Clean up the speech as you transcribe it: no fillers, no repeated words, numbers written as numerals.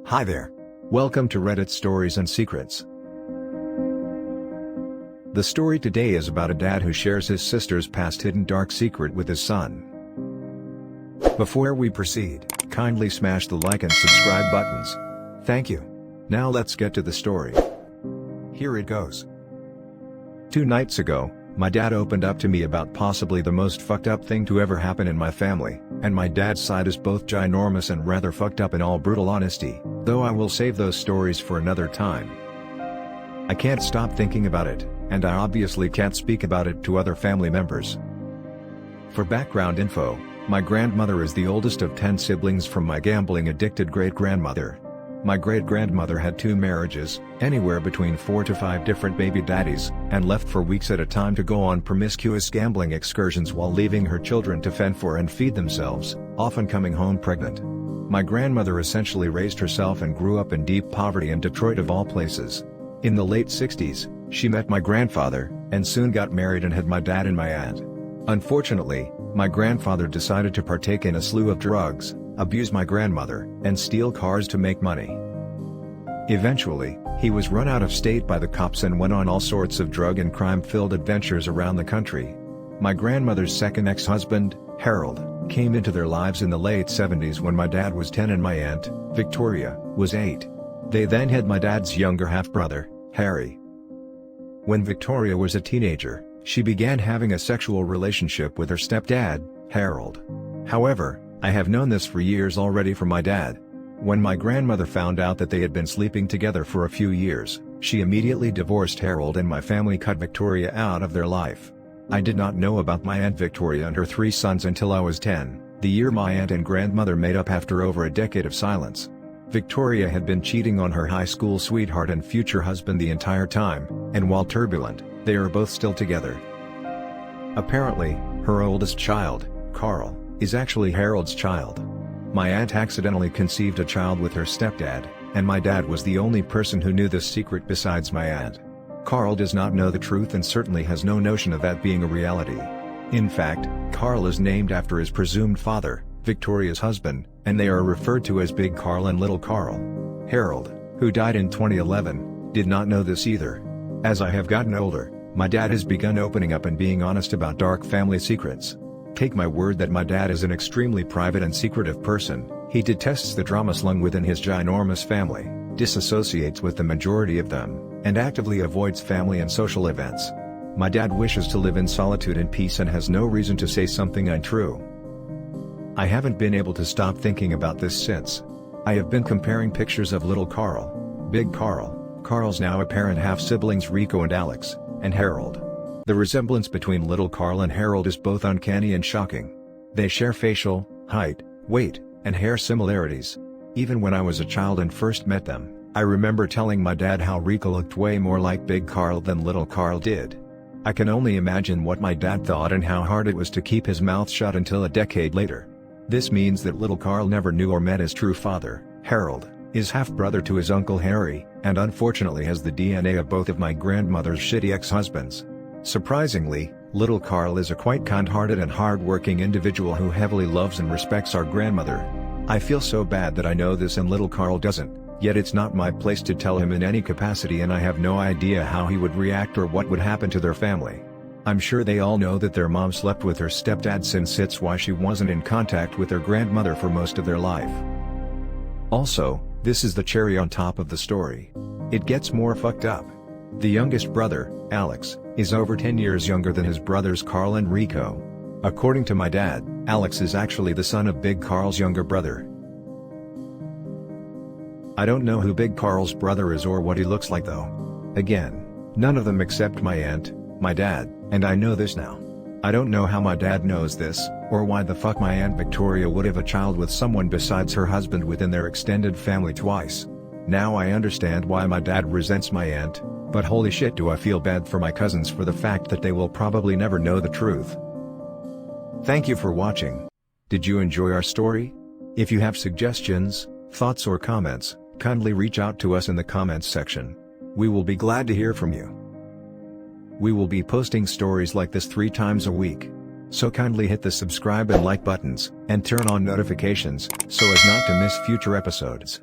Hi there. Welcome to Reddit Stories and Secrets. The story today is about a dad who shares his sister's past hidden dark secret with his son. Before we proceed, kindly smash the like and subscribe buttons. Thank you. Now let's get to the story. Here it goes. 2 nights ago, my dad opened up to me about possibly the most fucked up thing to ever happen in my family, and my dad's side is both ginormous and rather fucked up in all brutal honesty, though I will save those stories for another time. I can't stop thinking about it, and I obviously can't speak about it to other family members. For background info, my grandmother is the oldest of 10 siblings from my gambling-addicted great-grandmother. My great-grandmother had 2 marriages, anywhere between 4 to 5 different baby daddies, and left for weeks at a time to go on promiscuous gambling excursions while leaving her children to fend for and feed themselves, often coming home pregnant. My grandmother essentially raised herself and grew up in deep poverty in Detroit of all places. In the late 60s, she met my grandfather, and soon got married and had my dad and my aunt. Unfortunately, my grandfather decided to partake in a slew of drugs, abuse my grandmother, and steal cars to make money. Eventually, he was run out of state by the cops and went on all sorts of drug and crime-filled adventures around the country. My grandmother's second ex-husband, Harold, came into their lives in the late 70s when my dad was 10 and my aunt, Victoria, was 8. They then had my dad's younger half-brother, Harry. When Victoria was a teenager, she began having a sexual relationship with her stepdad, Harold. However, I have known this for years already from my dad. When my grandmother found out that they had been sleeping together for a few years, she immediately divorced Harold and my family cut Victoria out of their life. I did not know about my Aunt Victoria and her 3 sons until I was 10, the year my aunt and grandmother made up after over a decade of silence. Victoria had been cheating on her high school sweetheart and future husband the entire time, and while turbulent, they are both still together. Apparently, her oldest child, Carl, is actually Harold's child. My aunt accidentally conceived a child with her stepdad, and my dad was the only person who knew this secret besides my aunt. Carl does not know the truth and certainly has no notion of that being a reality. In fact, Carl is named after his presumed father, Victoria's husband, and they are referred to as Big Carl and Little Carl. Harold, who died in 2011, did not know this either. As I have gotten older, my dad has begun opening up and being honest about dark family secrets. Take my word that my dad is an extremely private and secretive person. He detests the drama slung within his ginormous family, disassociates with the majority of them, and actively avoids family and social events. My dad wishes to live in solitude and peace and has no reason to say something untrue. I haven't been able to stop thinking about this since. I have been comparing pictures of Little Carl, Big Carl, Carl's now apparent half-siblings Rico and Alex, and Harold. The resemblance between Little Carl and Harold is both uncanny and shocking. They share facial, height, weight, and hair similarities. Even when I was a child and first met them, I remember telling my dad how Rico looked way more like Big Carl than Little Carl did. I can only imagine what my dad thought and how hard it was to keep his mouth shut until a decade later. This means that Little Carl never knew or met his true father, Harold, is half-brother to his uncle Harry, and unfortunately has the DNA of both of my grandmother's shitty ex-husbands. Surprisingly, Little Carl is a quite kind-hearted and hard-working individual who heavily loves and respects our grandmother. I feel so bad that I know this and Little Carl doesn't, yet it's not my place to tell him in any capacity and I have no idea how he would react or what would happen to their family. I'm sure they all know that their mom slept with her stepdad since it's why she wasn't in contact with her grandmother for most of their life. Also, this is the cherry on top of the story. It gets more fucked up. The youngest brother, Alex, is over 10 years younger than his brothers Carl and Rico. According to my dad, Alex is actually the son of Big Carl's younger brother. I don't know who Big Carl's brother is or what he looks like though. Again, none of them except my aunt, my dad, and I know this now. I don't know how my dad knows this, or why the fuck my Aunt Victoria would have a child with someone besides her husband within their extended family twice. Now I understand why my dad resents my aunt, but holy shit do I feel bad for my cousins for the fact that they will probably never know the truth. Thank you for watching. Did you enjoy our story? If you have suggestions, thoughts or comments, kindly reach out to us in the comments section. We will be glad to hear from you. We will be posting stories like this 3 times a week. So kindly hit the subscribe and like buttons, and turn on notifications, so as not to miss future episodes.